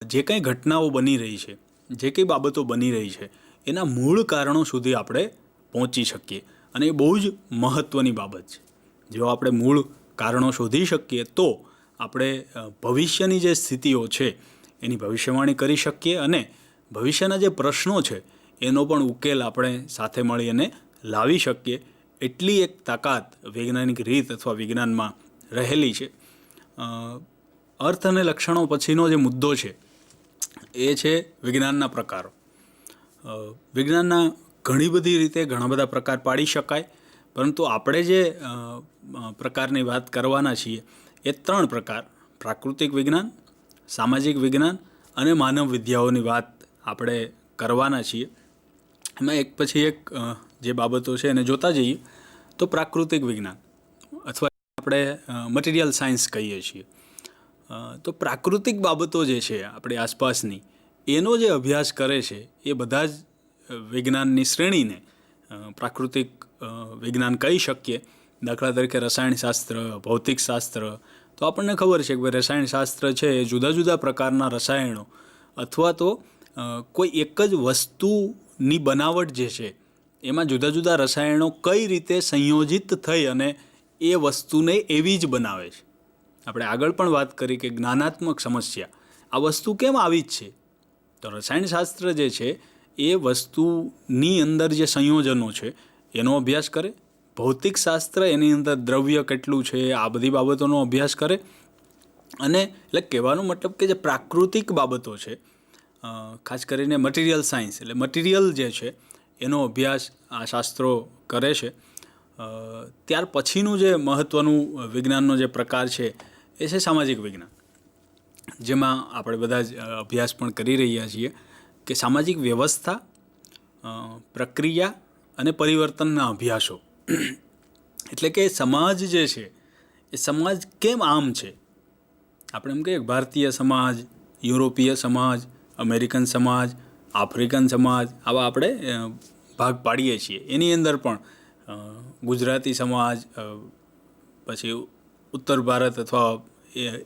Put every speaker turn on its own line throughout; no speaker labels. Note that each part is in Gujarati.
જે કંઈ ઘટનાઓ બની રહી છે, જે કંઈ બાબતો બની રહી છે, એના મૂળ કારણો સુધી આપણે પહોંચી શકીએ. અને એ બહુ જ મહત્ત્વની બાબત છે. જો આપણે મૂળ કારણો શોધી શકીએ તો આપણે ભવિષ્યની જે સ્થિતિઓ છે એની ભવિષ્યવાણી કરી શકીએ અને ભવિષ્યના જે પ્રશ્નો છે એનો પણ ઉકેલ આપણે સાથે મળી અને લાવી શકીએ. એટલી એક તાકાત વૈજ્ઞાનિક રીત અથવા વિજ્ઞાનમાં રહેલી છે. અર્થ અને લક્ષણો પછીનો જે મુદ્દો છે એ છે વિજ્ઞાનના પ્રકારો. વિજ્ઞાનના ઘણી બધી રીતે ઘણા બધા પ્રકાર પાડી શકાય, પરંતુ આપણે જે પ્રકારની વાત કરવાના છીએ એ 3 પ્રકાર: પ્રાકૃતિક વિજ્ઞાન, સામાજિક વિજ્ઞાન અને માનવ વિદ્યાઓની વાત આપણે કરવાના છીએ. એમાં એક પછી એક જે બાબતો છે એને જોતા જઈએ તો પ્રાકૃતિક વિજ્ઞાન અથવા આપણે મટીરિયલ સાયન્સ કહીએ છીએ. તો પ્રાકૃતિક બાબતો જે છે આપણી આસપાસની એનો જે અભ્યાસ કરે છે એ બધા જ વિજ્ઞાનની શ્રેણીને પ્રાકૃતિક વિજ્ઞાન કહી શકીએ. દાખલા તરીકે રસાયણશાસ્ત્ર, ભૌતિકશાસ્ત્ર. તો આપણને ખબર છે કે ભાઈ રસાયણશાસ્ત્ર છે એ જુદા જુદા પ્રકારના રસાયણો અથવા તો કોઈ એક જ વસ્તુની બનાવટ જે છે એમાં જુદા જુદા રસાયણો કઈ રીતે સંયોજિત થઈ અને એ વસ્તુને એવી જ બનાવે છે. આપણે આગળ પણ વાત કરી કે જ્ઞાનાત્મક સમસ્યા, આ વસ્તુ કેમ આવી જ છે? તો રસાયણશાસ્ત્ર જે છે એ વસ્તુની અંદર જે સંયોજનો છે એનો અભ્યાસ કરે. ભૌતિકશાસ્ત્ર એની અંદર દ્રવ્ય કેટલું છે આ બધી બાબતોનો અભ્યાસ કરે. અને એટલે કહેવાનો મતલબ કે જે પ્રાકૃતિક બાબતો છે, ખાસ કરીને મટીરિયલ સાયન્સ એટલે મટીરિયલ જે છે એનો અભ્યાસ આ શાસ્ત્રો કરે છે. ત્યાર પછીનું જે મહત્ત્વનું વિજ્ઞાનનો જે પ્રકાર છે એ છે સામાજિક વિજ્ઞાન, જેમાં આપણે બધા જ અભ્યાસ પણ કરી રહ્યા છીએ કે સામાજિક વ્યવસ્થા, પ્રક્રિયા અને પરિવર્તનના અભ્યાસો. એટલે કે સમાજ જે છે એ સમાજ કેમ આમ છે. આપણે એમ કહીએ ભારતીય સમાજ, યુરોપીય સમાજ, અમેરિકન સમાજ, આફ્રિકન સમાજ, આવા આપણે ભાગ પાડીએ છીએ. એની અંદર પણ ગુજરાતી સમાજ, પછી ઉત્તર ભારત અથવા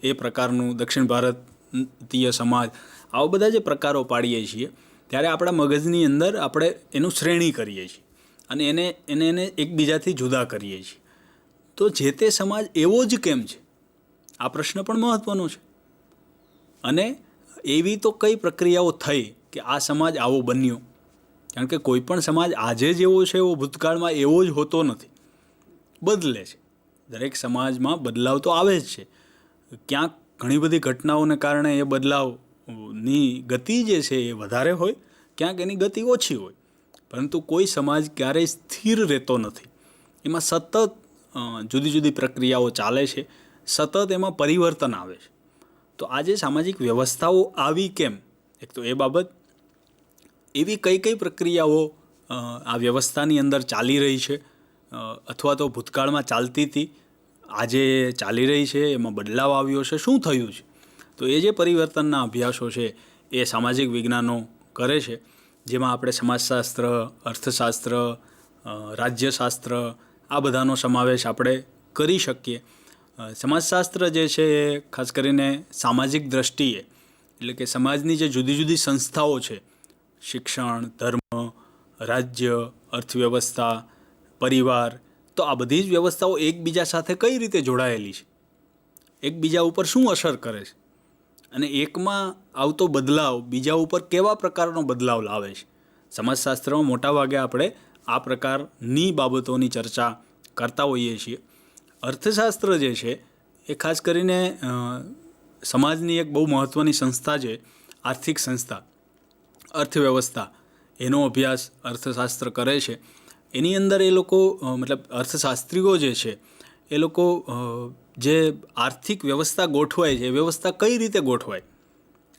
એ પ્રકારનું દક્ષિણ ભારતીય સમાજ, આવા બધા જે પ્રકારો પાડીએ છીએ ત્યારે આપણા મગજની અંદર આપણે એનું શ્રેણી કરીએ છીએ અને એને એકબીજાથી જુદા કરીએ છીએ. તો જે તે સમાજ એવો જ કેમ છે આ પ્રશ્ન પણ મહત્ત્વનો છે. અને એવી તો કઈ પ્રક્રિયાઓ થઈ કે આ સમાજ આવો બન્યો? કારણ કે કોઈ પણ સમાજ આજે જેવો છે એવો ભૂતકાળમાં એવો જ હોતો નથી, બદલે છે. દરેક સમાજમાં બદલાવ તો આવે જ છે. ક્યાંક ઘણી બધી ઘટનાઓને કારણે એ બદલાવની ગતિ જે છે એ વધારે હોય, ક્યાંક એની ગતિ ઓછી હોય. પરંતુ કોઈ સમાજ ક્યારેય સ્થિર રહેતો નથી. એમાં સતત જુદી જુદી પ્રક્રિયાઓ ચાલે છે, સતત એમાં પરિવર્તન આવે છે. તો આજે સામાજિક વ્યવસ્થાઓ આવી કેમ? એક તો એ બાબત. એવી કઈ કઈ પ્રક્રિયાઓ આ વ્યવસ્થાની અંદર ચાલી રહી છે અથવા તો ભૂતકાળમાં ચાલતી હતી, આજે ચાલી રહી છે, એમાં બદલાવ આવ્યો છે, શું થયું છે? તો એ જે પરિવર્તનના અભ્યાસો છે એ સામાજિક વિજ્ઞાનો કરે છે, જેમાં આપણે સમાજશાસ્ત્ર, અર્થશાસ્ત્ર, રાજ્યશાસ્ત્ર આ બધાનો સમાવેશ આપણે કરી શકીએ. સમાજશાસ્ત્ર જે છે એ ખાસ કરીને સામાજિક દ્રષ્ટિએ, એટલે કે સમાજની જે જુદી જુદી સંસ્થાઓ છે, શિક્ષણ, ધર્મ, રાજ્ય, અર્થવ્યવસ્થા, પરિવાર, તો આ બધી જ વ્યવસ્થાઓ એકબીજા સાથે કઈ રીતે જોડાયેલી છે, એકબીજા ઉપર શું અસર કરે છે અને એકમાં આવતો બદલાવ બીજા ઉપર કેવા પ્રકારનો બદલાવ લાવે છે. સમાજશાસ્ત્રમાં મોટાભાગે આપણે આ પ્રકારની બાબતોની ચર્ચા કરતા હોઈએ છીએ. અર્થશાસ્ત્ર જે છે એ ખાસ કરીને સમાજની એક બહુ મહત્ત્વની સંસ્થા છે, આર્થિક સંસ્થા, અર્થવ્યવસ્થા, એનો અભ્યાસ અર્થશાસ્ત્ર કરે છે. એની અંદર એ લોકો મતલબ અર્થશાસ્ત્રીઓ જે છે એ લોકો જે આર્થિક વ્યવસ્થા ગોઠવાય છે એ વ્યવસ્થા કઈ રીતે ગોઠવાય.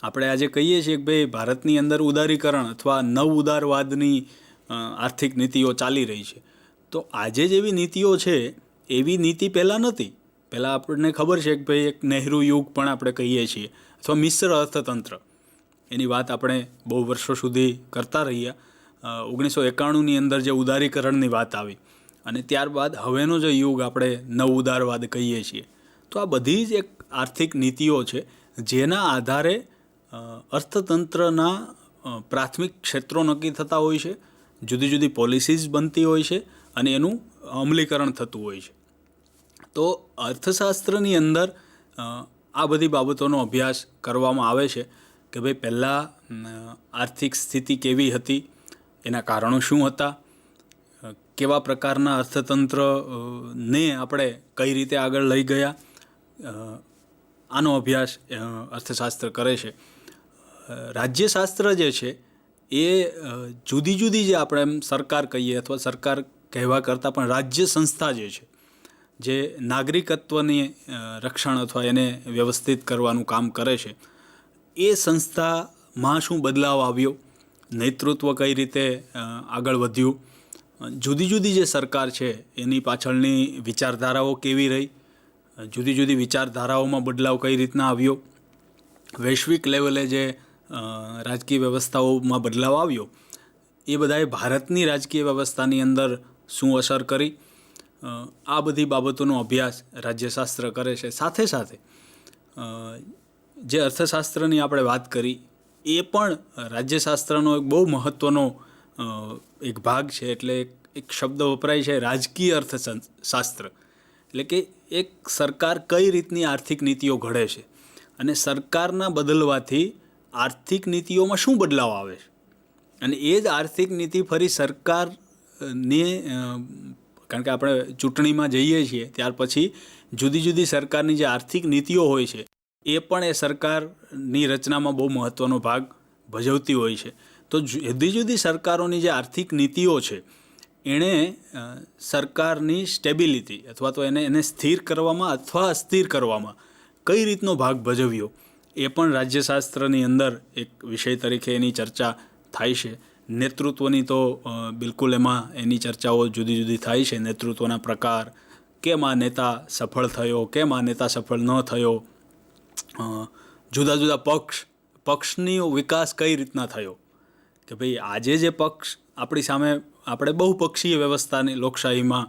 આપણે આજે કહીએ છીએ કે ભાઈ ભારતની અંદર ઉદારીકરણ અથવા નવ ઉદારવાદની આર્થિક નીતિઓ ચાલી રહી છે. તો આજે જેવી નીતિઓ છે એવી નીતિ પહેલાં નહોતી. પહેલાં આપણને ખબર છે કે ભાઈ એક નહેરુ યુગ પણ આપણે કહીએ છીએ અથવા મિશ્ર અર્થતંત્ર, એની વાત આપણે બહુ વર્ષો સુધી કરતા રહ્યા. 1991ની અંદર જે ઉદારીકરણની વાત આવી અને ત્યારબાદ હવેનો જે યુગ આપણે નવ ઉદારવાદ કહીએ છીએ. તો આ બધી જ એક આર્થિક નીતિઓ છે જેના આધારે અર્થતંત્રના પ્રાથમિક ક્ષેત્રો નક્કી થતા હોય છે, જુદી જુદી પોલિસીઝ બનતી હોય છે અને એનું અમલીકરણ થતું હોય છે. તો અર્થશાસ્ત્રની અંદર આ બધી બાબતોનો અભ્યાસ કરવામાં આવે છે કે ભાઈ પહેલાં આર્થિક સ્થિતિ કેવી હતી, એના કારણો શું હતા, કેવા પ્રકારના અર્થતંત્રને આપણે કઈ રીતે આગળ લઈ ગયા, આનો અભ્યાસ અર્થશાસ્ત્ર કરે છે. રાજ્યશાસ્ત્ર જે છે એ જુદી જુદી જે આપણે એમ સરકાર કહીએ અથવા સરકાર કહેવા કરતાં પણ રાજ્ય સંસ્થા જે છે, જે નાગરિકત્વની રક્ષણ અથવા એને વ્યવસ્થિત કરવાનું કામ કરે છે, એ સંસ્થામાં શું બદલાવ આવ્યો, નેતૃત્વ કઈ રીતે આગળ વધ્યું, જુદી જુદી જે સરકાર છે એની પાછળની વિચારધારાઓ કેવી રહી, જુદી જુદી વિચારધારાઓમાં બદલાવ કઈ રીતના આવ્યો, વૈશ્વિક લેવલે જે રાજકીય વ્યવસ્થાઓમાં બદલાવ આવ્યો એ બધાએ ભારતની રાજકીય વ્યવસ્થાની અંદર શું અસર કરી, આ બધી બાબતોનો અભ્યાસ રાજ્યશાસ્ત્ર કરે છે. સાથે સાથે જે અર્થશાસ્ત્રની આપણે વાત કરી એ પણ રાજ્યશાસ્ત્રનો એક બહુ મહત્ત્વનો એક ભાગ છે. એટલે એક શબ્દ વપરાય છે રાજકીય અર્થશાસ્ત્ર, એટલે કે એક સરકાર કઈ રીતની આર્થિક નીતિઓ ઘડે છે અને સરકારના બદલવાથી આર્થિક નીતિઓમાં શું બદલાવ આવે છે, અને એ જ આર્થિક નીતિ ફરી સરકારને, કારણ કે આપણે ચૂંટણીમાં જઈએ છીએ ત્યાર પછી જુદી જુદી સરકારની જે આર્થિક નીતિઓ હોય છે એ પણ એ સરકારની રચનામાં બહુ મહત્ત્વનો ભાગ ભજવતી હોય છે. તો જુદી જુદી સરકારોની જે આર્થિક નીતિઓ છે એણે સરકારની સ્ટેબિલિટી અથવા તો એને સ્થિર કરવામાં અથવા અસ્થિર કરવામાં કઈ રીતનો ભાગ ભજવ્યો એ પણ રાજ્યશાસ્ત્રની અંદર એક વિષય તરીકે એની ચર્ચા થાય છે. નેતૃત્વની તો બિલકુલ એમાં એની ચર્ચાઓ જુદી જુદી થાય છે. નેતૃત્વના પ્રકાર, કેમ આ નેતા સફળ થયો, કેમ આ નેતા સફળ ન થયો, જુદા જુદા પક્ષની વિકાસ કઈ રીતના થયો, કે ભાઈ આજે જે પક્ષ આપણી સામે, આપણે બહુપક્ષીય વ્યવસ્થાની લોકશાહીમાં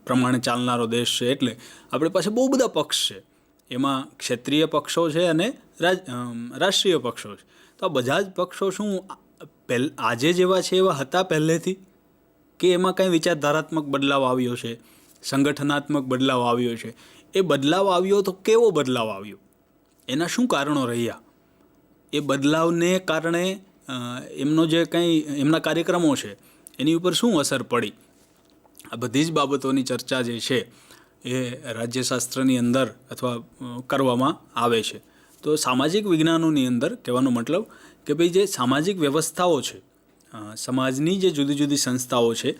પ્રમાણે ચાલનારો દેશ છે, એટલે આપણી પાસે બહુ બધા પક્ષ છે. એમાં ક્ષેત્રીય પક્ષો છે અને રાષ્ટ્રીય પક્ષો છે. તો આ બધા જ પક્ષો શું આજે જેવા છે એવા હતા પહેલેથી, કે એમાં કંઈ વિચારધારાત્મક બદલાવ આવ્યો છે, સંગઠનાત્મક બદલાવ આવ્યો છે? એ બદલાવ આવ્યો તો કેવો બદલાવ આવ્યો, એના શું કારણો રહ્યા, એ બદલાવને કારણે એમનો જે કંઈ એમના કાર્યક્રમો છે એની ઉપર શું અસર પડી, આ બધી જ બાબતોની ચર્ચા જે છે એ રાજ્યશાસ્ત્રની અંદર અથવા કરવામાં આવે છે. તો સામાજિક વિજ્ઞાનોની અંદર કહેવાનો મતલબ કે ભાઈ જે સામાજિક વ્યવસ્થાઓ છે, સમાજની જે જુદી જુદી સંસ્થાઓ છે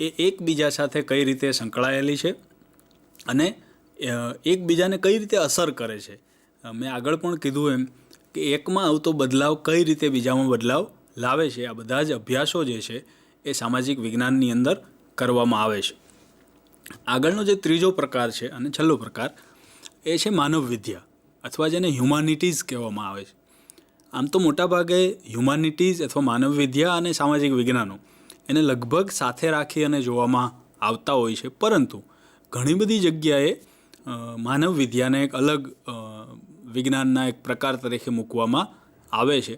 એ એકબીજા સાથે કઈ રીતે સંકળાયેલી છે અને એકબીજાને કઈ રીતે અસર કરે છે. મેં આગળ પણ કીધું એમ કે એકમાં આવતો બદલાવ કઈ રીતે બીજામાં બદલાવ લાવે છે. આ બધા જ અભ્યાસો જે છે એ સામાજિક વિજ્ઞાનની અંદર કરવામાં આવે છે. આગળનો જે ત્રીજો પ્રકાર છે અને છેલ્લો પ્રકાર એ છે માનવ વિદ્યા અથવા જેને હ્યુમાનિટીઝ કહેવામાં આવે છે. આમ તો મોટાભાગે હ્યુમાનિટીઝ અથવા માનવ વિદ્યા અને સામાજિક વિજ્ઞાનો એને લગભગ સાથે રાખી અને જોવામાં આવતા હોય છે, પરંતુ ઘણી બધી જગ્યાએ માનવ વિદ્યાને એક અલગ વિજ્ઞાનના એક પ્રકાર તરીકે મૂકવામાં આવે છે.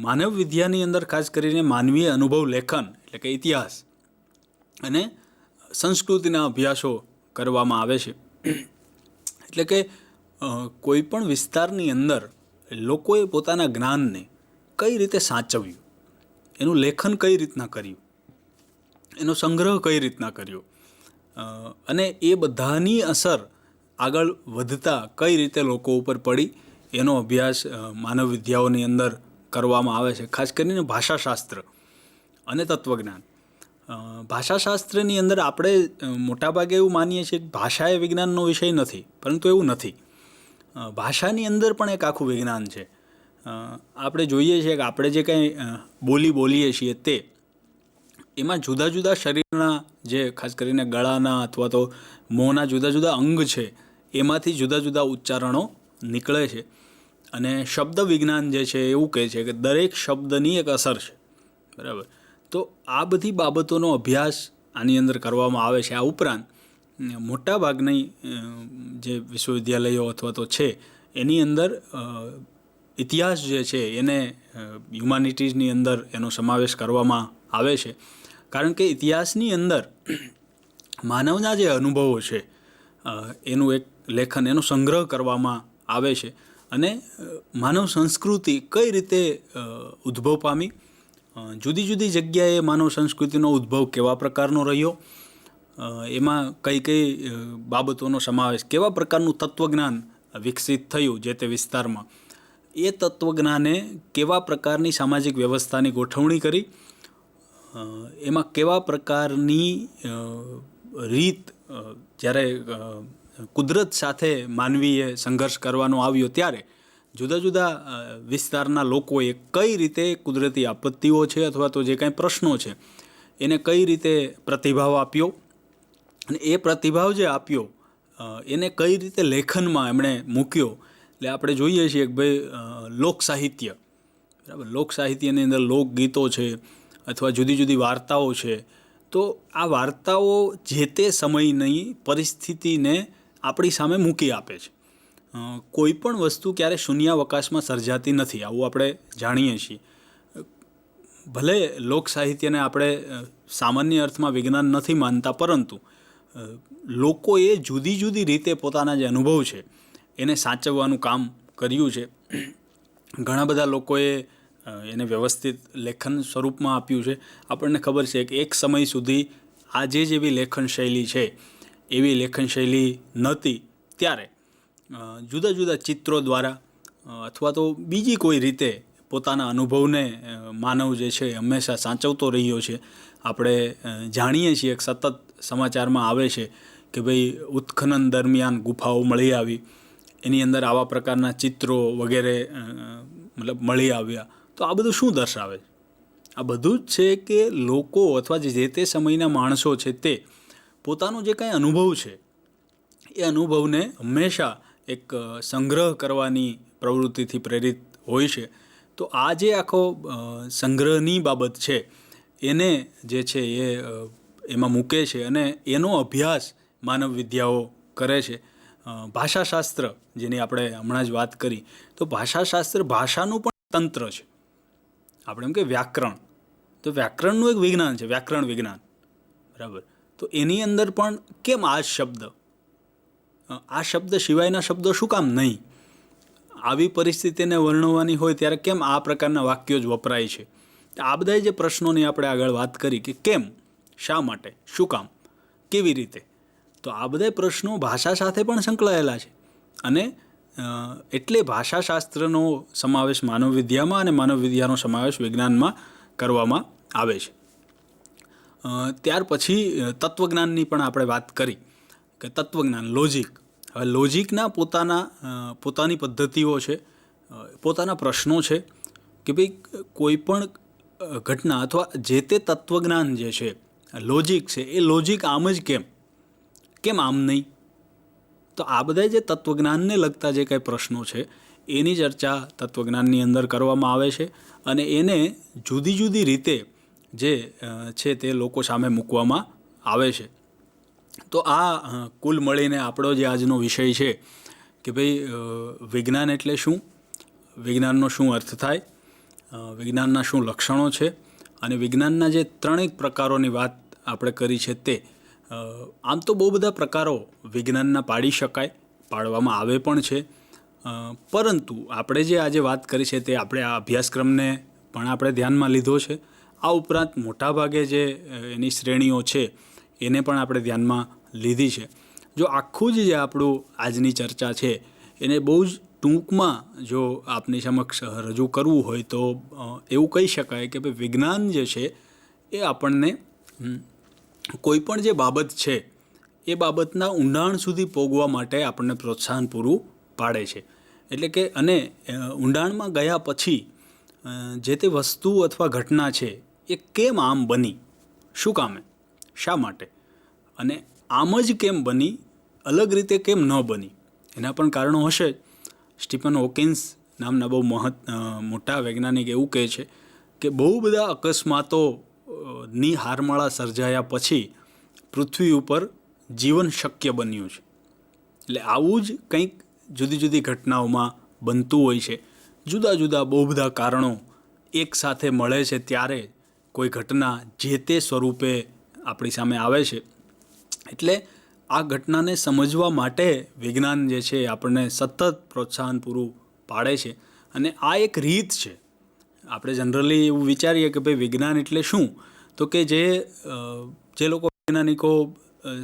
માનવ વિદ્યાની અંદર ખાસ કરીને માનવીય અનુભવ લેખન એટલે કે ઇતિહાસ અને સંસ્કૃતિના અભ્યાસો કરવામાં આવે છે. એટલે કે કોઈ પણ વિસ્તારની અંદર લોકોએ પોતાના જ્ઞાનને કઈ રીતે સાચવ્યું, એનું લેખન કઈ રીતના કર્યું, એનો સંગ્રહ કઈ રીતના કર્યો, અને એ બધાની અસર આગળ વધતા કઈ રીતે લોકો ઉપર પડી, એનો અભ્યાસ માનવ વિદ્યાઓની અંદર કરવામાં આવે છે. ખાસ કરીને ભાષાશાસ્ત્ર અને તત્વજ્ઞાન. ભાષાશાસ્ત્રની અંદર આપણે મોટાભાગે એવું માનીએ છીએ કે ભાષા એ વિજ્ઞાનનો વિષય નથી, પરંતુ એવું નથી. ભાષાની અંદર પણ એક આખું વિજ્ઞાન છે. આપણે જોઈએ છીએ કે આપણે જે કંઈ બોલીએ છીએ તે એમાં જુદા જુદા શરીરના જે ખાસ કરીને ગળાના અથવા તો મોંના જુદા જુદા અંગ છે એમાંથી જુદા જુદા ઉચ્ચારણો નીકળે છે. અને શબ્દ વિજ્ઞાન જે છે એવું કહે છે કે દરેક શબ્દની એક અસર છે, બરાબર. તો આ બધી બાબતોનો અભ્યાસ આની અંદર કરવામાં આવે છે. આ ઉપરાંત મોટાભાગની જે વિશ્વવિદ્યાલયો અથવા તો છે એની અંદર ઇતિહાસ જે છે એને હ્યુમાનિટીઝની અંદર એનો સમાવેશ કરવામાં આવે છે, કારણ કે ઇતિહાસની અંદર માનવના જે અનુભવો છે એનું એક લેખન, એનો સંગ્રહ કરવામાં આવે છે, અને માનવ સંસ્કૃતિ કઈ રીતે ઉદ્ભવ પામી, જુદી જુદી જગ્યાએ માનવ સંસ્કૃતિનો ઉદ્ભવ કેવા પ્રકારનો રહ્યો, એમાં કઈ કઈ બાબતોનો સમાવેશ, કેવા પ્રકારનું તત્વજ્ઞાન વિકસિત થયું જે તે વિસ્તારમાં, એ તત્વજ્ઞાને કેવા પ્રકારની સામાજિક વ્યવસ્થાની ગોઠવણી કરી, એમાં કેવા પ્રકારની રીત જ્યારે કુદરત સાથે માનવીએ સંઘર્ષ કરવાનો આવ્યો ત્યારે જુદા જુદા વિસ્તારના લોકોએ કઈ રીતે કુદરતી આપત્તિઓ છે અથવા તો જે કાંઈ પ્રશ્નો છે એને કઈ રીતે પ્રતિભાવ આપ્યો, અને એ પ્રતિભાવ જે આપ્યો એને કઈ રીતે લેખનમાં એમણે મૂક્યો. એટલે આપણે જોઈએ છીએ કે ભાઈ લોક સાહિત્ય, બરાબર, લોક સાહિત્યની અંદર લોકગીતો છે અથવા જુદી જુદી વાર્તાઓ છે, તો આ વાર્તાઓ જે તે સમયની પરિસ્થિતિને આપણી સામે મૂકી આપે છે. કોઈ પણ વસ્તુ ક્યારે શૂન્યાવકાશમાં સર્જાતી નથી, આવું આપણે જાણીએ છીએ. ભલે લોક સાહિત્યને આપણે સામાન્ય અર્થમાં વિજ્ઞાન નથી માનતા, પરંતુ લોકોએ જુદી જુદી રીતે પોતાના જે અનુભવ છે એને સાચવવાનું કામ કર્યું છે. ઘણા બધા લોકોએ એને વ્યવસ્થિત લેખન સ્વરૂપમાં આપ્યું છે. આપણને ખબર છે કે એક સમય સુધી આજે જેવી લેખન શૈલી છે એવી લેખન શૈલી નહોતી, ત્યારે જુદા જુદા ચિત્રો દ્વારા અથવા તો બીજી કોઈ રીતે પોતાના અનુભવને માનવ જે છે હંમેશા સાચવતો રહ્યો છે. આપણે જાણીએ છીએ કે સતત સમાચારમાં આવે છે કે ભાઈ ઉત્ખનન દરમિયાન ગુફાઓ મળી આવી, એની અંદર આવા પ્રકારના ચિત્રો વગેરે મતલબ મળી આવ્યા. તો આ બધું શું દર્શાવે છે? આ બધું જ છે કે લોકો અથવા જે તે સમયના માણસો છે તે પોતાનો જે કાંઈ અનુભવ છે એ અનુભવને હંમેશા એક સંગ્રહ કરવાની પ્રવૃત્તિથી પ્રેરિત હોય છે. તો આ જે આખો સંગ્રહની બાબત છે એને જે છે એ એમાં મૂકે છે, અને એનો અભ્યાસ માનવ વિદ્યાઓ કરે છે. ભાષાશાસ્ત્ર જેની આપણે હમણાં જ વાત કરી, તો ભાષાશાસ્ત્ર ભાષાનું પણ તંત્ર છે. આપણે એમ કે વ્યાકરણ, તો વ્યાકરણનું એક વિજ્ઞાન છે, વ્યાકરણ વિજ્ઞાન, બરાબર. તો એની અંદર પણ કેમ આ શબ્દ સિવાયના શબ્દો શું કામ નહીં? આવી પરિસ્થિતિને વર્ણવવાની હોય ત્યારે કેમ આ પ્રકારના વાક્યો જ વપરાય છે? આ બધા જે પ્રશ્નોની આપણે આગળ વાત કરી કે કેમ, શા માટે, શું કામ, કેવી રીતે, તો આ બધા પ્રશ્નો ભાષા સાથે પણ સંકળાયેલા છે. અને એટલે ભાષાશાસ્ત્રનો સમાવેશ માનવવિદ્યામાં અને માનવવિદ્યાનો સમાવેશ વિજ્ઞાનમાં કરવામાં આવે છે. ત્યાર પછી તત્વજ્ઞાનની પણ આપણે વાત કરી કે તત્વજ્ઞાન, લોજિક. હવે લોજિકના પોતાની પદ્ધતિઓ છે, પોતાના પ્રશ્નો છે કે ભાઈ કોઈ પણ ઘટના અથવા જે તે તત્વજ્ઞાન જે છે, લોજિક છે, એ લોજિક આમ જ કેમ આમ નહીં? તો આ બધા જે તત્વજ્ઞાનને લગતા જે કાંઈ પ્રશ્નો છે એની ચર્ચા તત્વજ્ઞાનની અંદર કરવામાં આવે છે, અને એને જુદી જુદી રીતે જે છે તે લોકો સામે મૂકવામાં આવે છે. તો આ કુલ મળીને આપણો જે આજનો વિષય છે કે ભાઈ વિજ્ઞાન એટલે શું, વિજ્ઞાનનો શું અર્થ થાય, વિજ્ઞાનના શું લક્ષણો છે, અને વિજ્ઞાનના જે ત્રણેક પ્રકારોની વાત આપણે કરી છે તે આમ તો બહુ બધા પ્રકારો વિજ્ઞાનના પાડી શકાય, પાડવામાં આવે પણ છે, પરંતુ આપણે જે આજે વાત કરી છે તે આપણે આ અભ્યાસક્રમને પણ આપણે ધ્યાનમાં લીધો છે. આ ઉપરાંત મોટાભાગે જે એની શ્રેણીઓ છે એને પણ આપણે ધ્યાનમાં લીધી છે. જો આખું જ જે આપણું આજની ચર્ચા છે એને બહુ જ ટૂંકમાં જો આપની સમક્ષ રજૂ કરવું હોય તો એવું કહી શકાય કે ભાઈ વિજ્ઞાન જે છે એ આપણને કોઈ પણ જે બાબત છે એ બાબતના ઊંડાણ સુધી પહોંચવા માટે આપણને પ્રોત્સાહન પૂરું પાડે છે. એટલે કે અને ઊંડાણમાં ગયા પછી જે તે વસ્તુ અથવા ઘટના છે એ કેમ આમ બની, શું કામે, શા માટે, અને આમ જ કેમ બની, અલગ રીતે કેમ ન બની, એના પણ કારણો હશે. સ્ટીફન હોકિન્સ નામના બહુ મોટા વૈજ્ઞાનિક એવું કહે છે કે બહુ બધા અકસ્માતોની હારમાળા સર્જાયા પછી પૃથ્વી ઉપર જીવન શક્ય બન્યું છે. એટલે આવું જ કંઈક જુદી જુદી ઘટનાઓમાં બનતું હોય છે. જુદા જુદા બહુ બધા કારણો એક સાથે મળે છે ત્યારે કોઈ ઘટના જે તે સ્વરૂપે આપણી સામે આવે છે. એટલે આ ઘટનાને સમજવા માટે વિજ્ઞાન જે છે આપણને સતત પ્રોત્સાહન પૂરું પાડે છે. અને આ એક રીત છે. આપણે જનરલી એવું વિચારીએ કે ભાઈ વિજ્ઞાન એટલે શું, તો કે જે લોકો વૈજ્ઞાનિકો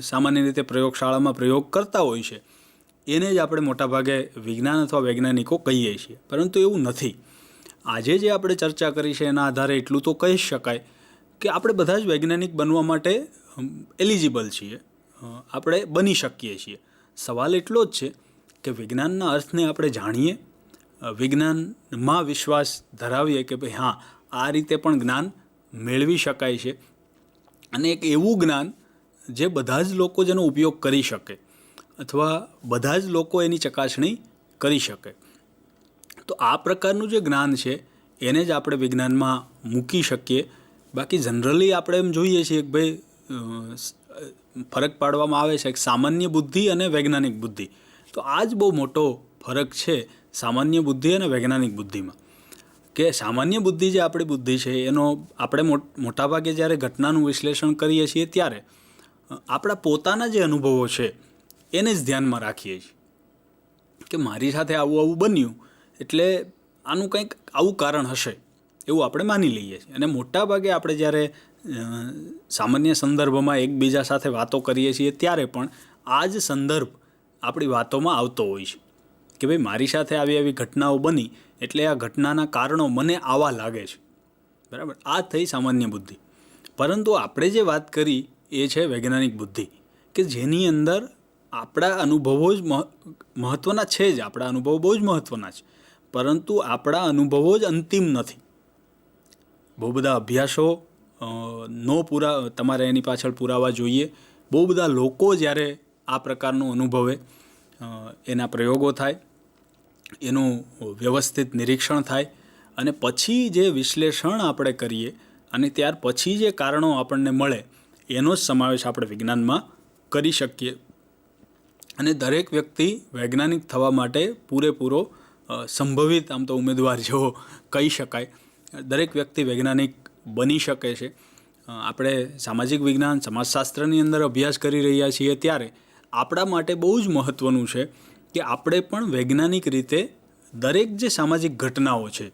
સામાન્ય રીતે પ્રયોગશાળામાં પ્રયોગ કરતા હોય છે એને જ આપણે મોટાભાગે વિજ્ઞાન અથવા વૈજ્ઞાનિકો કહીએ છીએ. પરંતુ એવું નથી. આજે જે આપણે ચર્ચા કરી છે એના આધારે એટલું તો કહી શકાય કે આપણે બધા જ વૈજ્ઞાનિક બનવા માટે એલિજિબલ છીએ, આપણે બની શકીએ છીએ. સવાલ એટલો જ છે કે વિજ્ઞાનના અર્થને આપણે જાણીએ, વિજ્ઞાનમાં વિશ્વાસ ધરાવીએ કે ભાઈ હા, આ રીતે પણ જ્ઞાન મેળવી શકાય છે, અને એક એવું જ્ઞાન જે બધા જ લોકો જેનો ઉપયોગ કરી શકે અથવા બધા જ લોકો એની ચકાસણી કરી શકે. તો આ પ્રકારનું જે જ્ઞાન છે એને જ આપણે વિજ્ઞાનમાં મૂકી શકીએ. બાકી જનરલી આપણે એમ જોઈએ છીએ કે ભાઈ ફરક પાડવામાં આવે છે એક સામાન્ય બુદ્ધિ અને વૈજ્ઞાનિક બુદ્ધિ. તો આ જ બહુ મોટો ફરક છે સામાન્ય બુદ્ધિ અને વૈજ્ઞાનિક બુદ્ધિમાં. કે સામાન્ય બુદ્ધિ જે આપણી બુદ્ધિ છે એનો આપણે મોટાભાગે જ્યારે ઘટનાનું વિશ્લેષણ કરીએ છીએ ત્યારે આપણા પોતાના જે અનુભવો છે એને જ ધ્યાનમાં રાખીએ છીએ કે મારી સાથે આવું આવું બન્યું એટલે આનું કંઈક આવું કારણ હશે એવું આપણે માની લઈએ છીએ. અને મોટાભાગે આપણે જ્યારે સામાન્ય સંદર્ભમાં એકબીજા સાથે વાતો કરીએ છીએ ત્યારે પણ આ જ સંદર્ભ આપણી વાતોમાં આવતો હોય છે કે ભાઈ મારી સાથે આવી આવી ઘટનાઓ બની એટલે આ ઘટનાના કારણો મને આવા લાગે છે. બરાબર, આ થઈ સામાન્ય બુદ્ધિ. પરંતુ આપણે જે વાત કરી એ છે વૈજ્ઞાનિક બુદ્ધિ, કે જેની અંદર આપણા અનુભવો જ મહત્ત્વના છે જ. આપણા અનુભવો બહુ જ મહત્ત્વના છે, પરંતુ આપણા અનુભવો જ અંતિમ નથી. બહુ બધા અભ્યાસો તમારે એની પાછળ પુરાવા જોઈએ. બહુ બધા લોકો જ્યારે આ પ્રકારનું અનુભવે, એના પ્રયોગો થાય, એનું વ્યવસ્થિત નિરીક્ષણ થાય, અને પછી જે વિશ્લેષણ આપણે કરીએ અને ત્યાર પછી જે કારણો આપણને મળે એનો જ સમાવેશ આપણે વિજ્ઞાનમાં કરી શકીએ. અને દરેક વ્યક્તિ વૈજ્ઞાનિક થવા માટે પૂરેપૂરો સંભવિત આમ તો ઉમેદવાર જેવો કહી શકાય. દરેક વ્યક્તિ વૈજ્ઞાનિક બની શકે છે. આપણે સામાજિક વિજ્ઞાન સમાજશાસ્ત્રની અંદર અભ્યાસ કરી રહ્યા છીએ ત્યારે આપણા માટે બહુ જ મહત્ત્વનું છે કે આપણે પણ વૈજ્ઞાનિક રીતે દરેક જે સામાજિક ઘટનાઓ છે